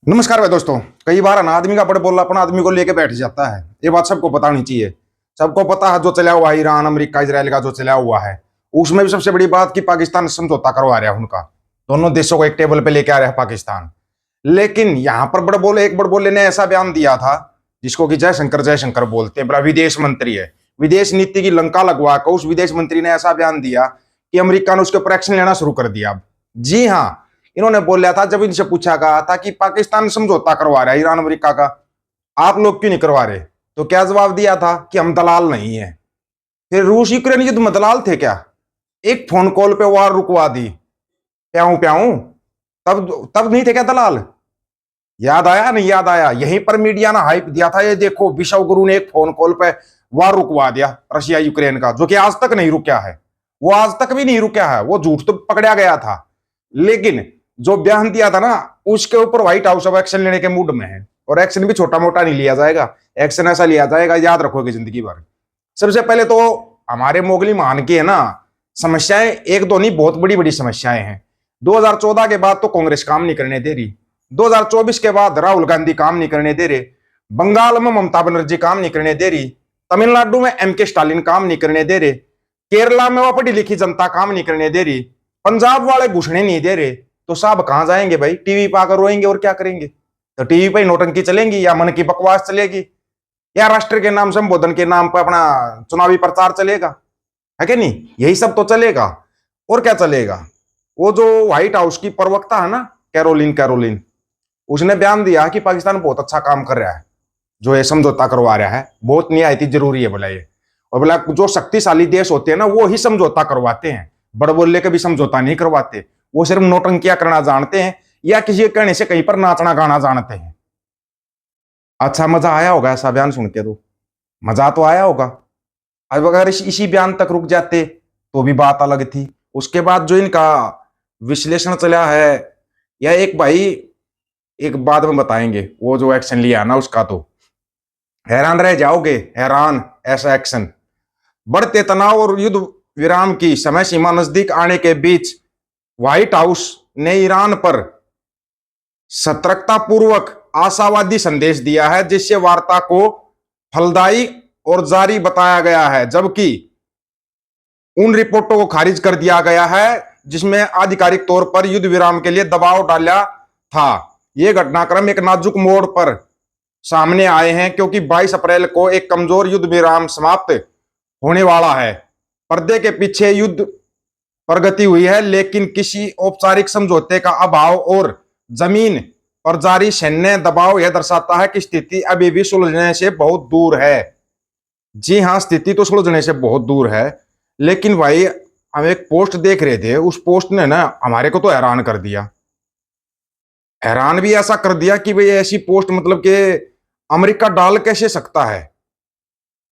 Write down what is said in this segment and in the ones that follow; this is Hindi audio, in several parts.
नमस्कार भाई दोस्तों। कई बार ना आदमी का बड़े बोला अपना आदमी को लेके बैठ जाता है। ये बात सबको पता होनी चाहिए। सबको पता है जो चला हुआ है ईरान अमेरिका इसराइल का जो चला हुआ है, उसमें भी सबसे बड़ी बात कि पाकिस्तान समझौता करवा रहा है उनका। दोनों देशों को एक टेबल पे लेके आ रहा है पाकिस्तान। लेकिन यहाँ पर बड़े बोले ने ऐसा बयान दिया था जिसको कि जयशंकर बोलते हैं, बड़ा विदेश मंत्री है। विदेश नीति की लंका लगवा कर उस विदेश मंत्री ने ऐसा बयान दिया कि अमेरिका ने उसके ऊपर एक्शन लेना शुरू कर दिया। अब जी हाँ, इन्होंने बोला था जब इनसे पूछा गया था कि पाकिस्तान समझौता करवा रहा है ईरान अमेरिका का, आप लोग क्यों नहीं करवा रहे, तो क्या जवाब दिया था कि हम दलाल नहीं है। फिर रूस यूक्रेन युद्ध में दलाल थे क्या? एक फोन कॉल पे वार रुकवा दी, प्याऊं प्याऊं, तब तब नहीं थे क्या दलाल? याद आया नहीं याद आया? यहीं पर मीडिया ने हाइप दिया था, ये देखो विश्व गुरु ने एक फोन कॉल पे वार रुकवा दिया रशिया यूक्रेन का, जो कि आज तक नहीं रुका है। वो आज तक भी नहीं रुका है, वो झूठ तो पकड़ा गया था, लेकिन जो बयान दिया था ना उसके ऊपर व्हाइट हाउस अब एक्शन लेने के मूड में है। और एक्शन भी छोटा मोटा नहीं लिया जाएगा, एक्शन ऐसा लिया जाएगा याद रखोगे जिंदगी भर। सबसे पहले तो हमारे मोगली मान की है ना समस्याएं, एक दो नहीं बहुत बड़ी बड़ी समस्याएं हैं। 2014 के बाद तो कांग्रेस काम नहीं करने दे रही, 2024 के बाद राहुल गांधी काम नहीं करने दे रहे, बंगाल में ममता बनर्जी काम नहीं करने दे रही, तमिलनाडु में एमके स्टालिन काम नहीं करने दे रहे, केरला में वो पढ़ी लिखी जनता काम नहीं करने दे रही, पंजाब वाले घुसने नहीं दे रहे। तो साहब कहां जाएंगे भाई? टीवी पर आकर रोएंगे और क्या करेंगे? तो टीवी पर नोटंकी चलेंगी या मन की बकवास चलेगी या राष्ट्र के नाम संबोधन के नाम पर अपना चुनावी प्रचार चलेगा, है कि नहीं? यही सब तो चलेगा और क्या चलेगा। वो जो व्हाइट हाउस की प्रवक्ता है ना कैरोलिन, उसने बयान दिया कि पाकिस्तान बहुत अच्छा काम कर रहा है, जो ये समझौता करवा रहा है बहुत निहायती जरूरी है बोला ये। और बोला जो शक्तिशाली देश होते हैं ना वो ही समझौता करवाते हैं, बड़ बोले कभी समझौता नहीं करवाते। वो सिर्फ नोटंकियां करना जानते हैं या किसी के कहने से कहीं पर नाचना गाना जानते हैं। अच्छा मजा आया होगा ऐसा बयान सुन के? तो मजा तो आया होगा। अब अगर इसी बयान तक रुक जाते तो भी बात अलग थी। उसके बाद जो इनका विश्लेषण चला है या एक भाई एक बाद में बताएंगे, वो जो एक्शन लिया ना उसका तो हैरान रह जाओगे, हैरान। ऐसा एक्शन, बढ़ते तनाव और युद्ध विराम की समय सीमा नजदीक आने के बीच व्हाइट हाउस ने ईरान पर सतर्कता पूर्वक आशावादी संदेश दिया है, जिससे वार्ता को फलदायी और जारी बताया गया है, जबकि उन रिपोर्टों को खारिज कर दिया गया है जिसमें आधिकारिक तौर पर युद्ध विराम के लिए दबाव डाला था। ये घटनाक्रम एक नाजुक मोड़ पर सामने आए हैं क्योंकि 22 अप्रैल को एक कमजोर युद्ध विराम समाप्त होने वाला है। पर्दे के पीछे युद्ध प्रगति हुई है, लेकिन किसी औपचारिक समझौते का अभाव और जमीन पर जारी सैन्य दबाव यह दर्शाता है कि स्थिति अभी भी सुलझने से बहुत दूर है। जी हाँ, स्थिति तो सुलझने से बहुत दूर है, लेकिन भाई हम एक पोस्ट देख रहे थे, उस पोस्ट ने ना हमारे को तो हैरान कर दिया। हैरान भी ऐसा कर दिया कि भाई ऐसी पोस्ट मतलब कि अमेरिका डाल कैसे सकता है?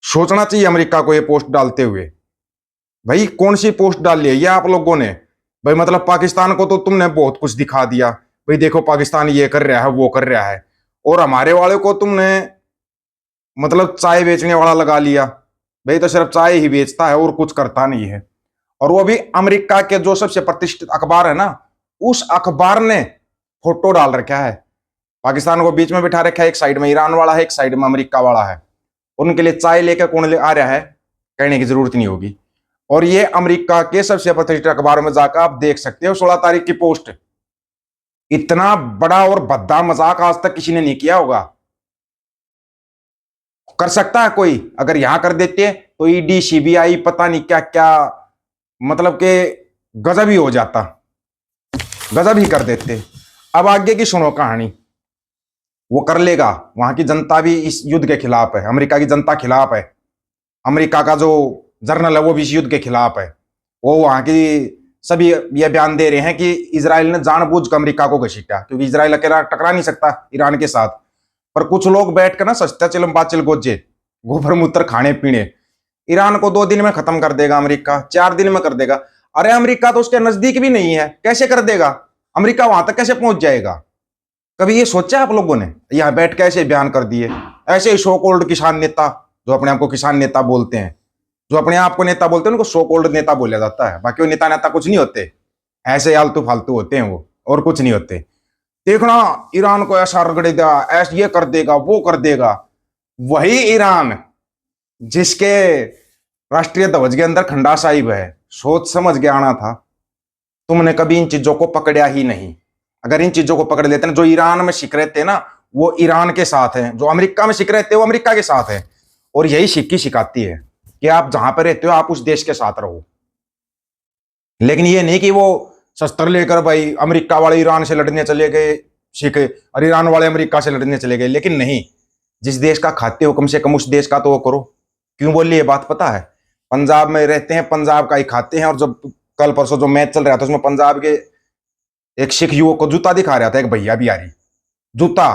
सोचना चाहिए अमेरिका को ये पोस्ट डालते हुए। भाई कौन सी पोस्ट डाली है ये आप लोगों ने? भाई मतलब पाकिस्तान को तो तुमने बहुत कुछ दिखा दिया, भाई देखो पाकिस्तान ये कर रहा है वो कर रहा है, और हमारे वाले को तुमने मतलब चाय बेचने वाला लगा लिया। भाई तो सिर्फ चाय ही बेचता है और कुछ करता नहीं है। और वो भी अमेरिका के जो सबसे प्रतिष्ठित अखबार है ना, उस अखबार ने फोटो डाल रखा है, पाकिस्तान को बीच में बिठा रखा है, एक साइड में ईरान वाला है एक साइड में अमेरिका वाला है। उनके लिए चाय लेकर कौन आ रहा है कहने की जरूरत नहीं होगी। और ये अमेरिका के सबसे प्रतिष्ठित अखबार में जाकर आप देख सकते हो 16 तारीख की पोस्ट। इतना बड़ा और भद्दा मजाक आज तक किसी ने नहीं किया होगा। कर सकता है कोई? अगर यहां कर देते तो ईडी सीबीआई पता नहीं क्या क्या, मतलब के गजब ही हो जाता, गजब ही कर देते। अब आगे की सुनो कहानी। वो कर लेगा, वहां की जनता भी इस युद्ध के खिलाफ है, अमेरिका की जनता खिलाफ है, अमेरिका का जो जर्नल है वो भी इस युद्ध के खिलाफ है। वो वहां की सभी ये बयान दे रहे हैं कि इजराइल ने जानबूझकर अमेरिका को घसीटा, क्योंकि इजराइल अकेला टकरा नहीं सकता ईरान के साथ। पर कुछ लोग बैठकर ना सस्ता चिलम बाचिल गोजे गोबर मूत्र खाने पीने, ईरान को 2 दिन में खत्म कर देगा अमेरिका, 4 दिन में कर देगा। अरे अमेरिका तो उसके नजदीक भी नहीं है, कैसे कर देगा? अमेरिका वहां तक कैसे पहुंच जाएगा? कभी ये सोचा आप लोगों ने? यहाँ बैठ के ऐसे बयान कर दिए। ऐसे ही सो कॉल्ड किसान नेता, जो अपने आप को किसान नेता बोलते हैं, जो अपने आप को नेता बोलते हैं उनको सो कॉल्ड नेता बोला जाता है। बाकी वो नेता नेता कुछ नहीं होते, ऐसे आलतू फालतू होते हैं वो, और कुछ नहीं होते। देखना ईरान को ऐसा रगड़ेगा, ऐसा ये कर देगा, वो कर देगा। वही ईरान जिसके राष्ट्रीय ध्वज के अंदर खंडा साहिब है, सोच समझ के आना था। तुमने कभी इन चीजों को पकड़ा ही नहीं। अगर इन चीजों को पकड़ लेते ना, जो ईरान में सिख रहे थे ना वो ईरान के साथ है, जो अमेरिका में सिख रहे थे वो अमेरिका के साथ है। और यही सिक्की सिखाती है कि आप जहां पर रहते हो आप उस देश के साथ रहो। लेकिन ये नहीं कि वो शस्त्र लेकर भाई अमेरिका वाले ईरान से लड़ने चले गए सिख, और ईरान वाले अमेरिका से लड़ने चले गए। लेकिन नहीं, जिस देश का खाते हो कम से कम उस देश का तो वो करो। क्यों बोली ये बात पता है? पंजाब में रहते हैं, पंजाब का ही खाते हैं। और जब कल परसों जो मैच चल रहा था उसमें पंजाब के एक सिख युवक को जूता दिखा रहा था एक भैया बिहारी, जूता।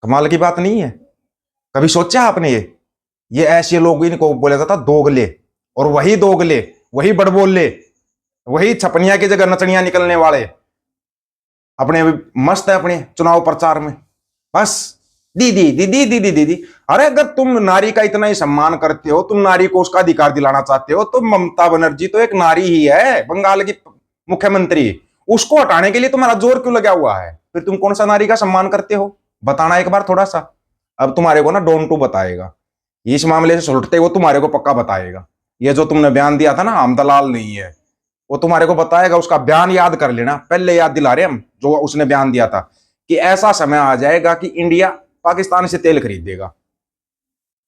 कमाल की बात नहीं है? कभी सोचा आपने ये ऐसे लोग इनको बोला जाता दोगले। और वही दोगले, वही बड़बोले, वही छपनिया की जगह नचनिया निकलने वाले अपने मस्त है अपने चुनाव प्रचार में। बस दीदी दीदी दीदी दीदी। अरे अगर तुम नारी का इतना ही सम्मान करते हो, तुम नारी को उसका अधिकार दिलाना चाहते हो, तो ममता बनर्जी तो एक नारी ही है, बंगाल की मुख्यमंत्री। उसको हटाने के लिए तुम्हारा जोर क्यों लगा हुआ है? फिर तुम कौन सा नारी का सम्मान करते हो? बताना एक बार थोड़ा सा। अब तुम्हारे को ना डोन टू बताएगा, इस मामले से सुलटते वो तुम्हारे को पक्का बताएगा। ये जो तुमने बयान दिया था ना, हम दलाल नहीं है, वो तुम्हारे को बताएगा। उसका बयान याद कर लेना, पहले याद दिला रहे हम जो उसने बयान दिया था कि ऐसा समय आ जाएगा कि इंडिया पाकिस्तान से तेल खरीदेगा।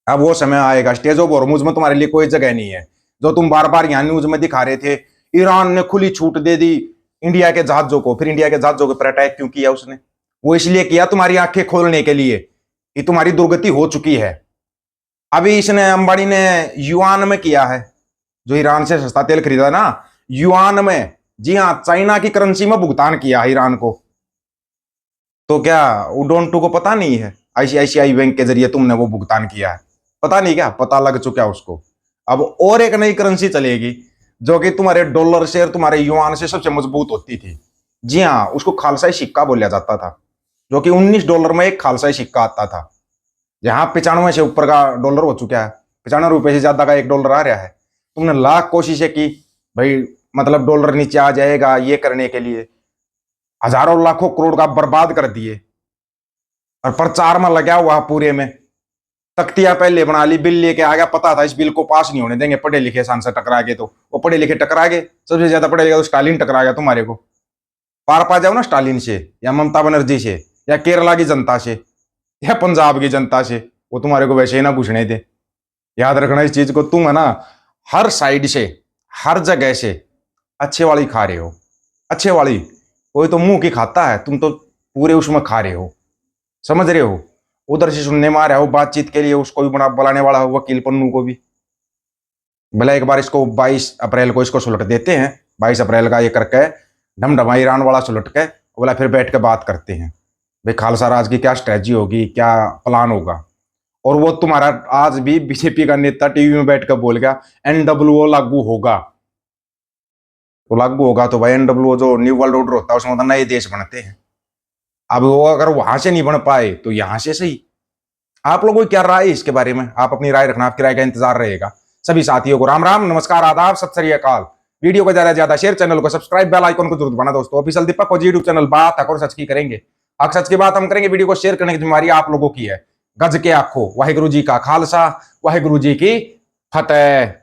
अब वो समय आएगा। स्टेज ऑफ हॉर्मुज में तुम्हारे लिए कोई जगह नहीं है। जो तुम बार बार यहां न्यूज में दिखा रहे थे, ईरान ने खुली छूट दे दी इंडिया के जहाजों को। फिर इंडिया के जहाजों के पर अटैक क्यों किया उसने? वो इसलिए किया तुम्हारी आंखें खोलने के लिए कि तुम्हारी दुर्गति हो चुकी है। अभी इसने अंबानी ने युआन में किया है, जो ईरान से सस्ता तेल खरीदा ना, युआन में। जी हाँ, चाइना की करेंसी में भुगतान किया है ईरान को। तो क्या उडोंटू को पता नहीं है? आईसीआईसीआई बैंक के जरिए तुमने वो भुगतान किया है, पता नहीं क्या? पता लग चुका है उसको। अब और एक नई करेंसी चलेगी जो कि तुम्हारे डॉलर से और तुम्हारे युआन से सबसे मजबूत होती थी। जी हाँ, उसको खालसाई सिक्का बोला जाता था, जो कि $19 में एक खालसाई सिक्का आता था। यहाँ 95 से ऊपर का डॉलर हो चुका है, 95 रुपए से ज्यादा का $1 आ रहा है। तुमने लाख कोशिशें की भाई, मतलब डॉलर नीचे आ जाएगा ये करने के लिए, हजारों लाखों करोड़ का बर्बाद कर दिए। और प्रचार में लगा हुआ पूरे में, तख्तियां पहले बना ली, बिल लेके आ गया। पता था इस बिल को पास नहीं होने देंगे, पढ़े लिखे सांसद टकरा गए। तो वो पढ़े लिखे टकरा गए, सबसे ज्यादा पढ़े लिखे तो स्टालिन टकरा गया। तुम्हारे को पार पा जाओ ना स्टालिन से, या ममता बनर्जी से, या केरला की जनता से, या पंजाब की जनता से, वो तुम्हारे को वैसे ही ना घुसने दे। याद रखना इस चीज को। तुम है ना हर साइड से, हर जगह से अच्छे वाली खा रहे हो, अच्छे वाली। कोई तो मुंह की खाता है, तुम तो पूरे उसमें खा रहे हो, समझ रहे हो? उधर से सुनने में आ रहा हो बातचीत के लिए, उसको भी बना बुलाने वाला हो, वकील पन्नू को भी। भला एक बार इसको 22 अप्रैल को इसको सुलट देते हैं, 22 अप्रैल का ये करके ढमढमा ईरान वाला सुलट के, बोला फिर बैठ के बात करते हैं भाई खालसा राज की क्या स्ट्रेटजी होगी, क्या प्लान होगा। और वो तुम्हारा आज भी बीजेपी का नेता टीवी में बैठ कर बोल गया एनडब्ल्यूओ लागू होगा। तो लागू होगा तो भाई एनडब्ल्यूओ जो न्यू वर्ल्ड ऑर्डर होता है उसमें तो नए देश बनते हैं। अब वो अगर वहां से नहीं बन पाए तो यहां से सही। आप लोगों की क्या राय है इसके बारे में? आप अपनी राय रखना, आपकी राय का इंतजार रहेगा। सभी साथियों को राम राम, नमस्कार, आदाब, सत श्री अकाल। वीडियो को ज्यादा से ज्यादा शेयर, चैनल को सब्सक्राइब, बेल आइकन को जरूर दबाना दोस्तों। ऑफिशियल दीपक को यूट्यूब चैनल बात और सच की करेंगे। हक सच की बात हम करेंगे। वीडियो को शेयर करने की जिम्मेवारी आप लोगों की है। गज के आखो, वाहिगुरु जी का खालसा, वाहिगुरु जी की फतेह।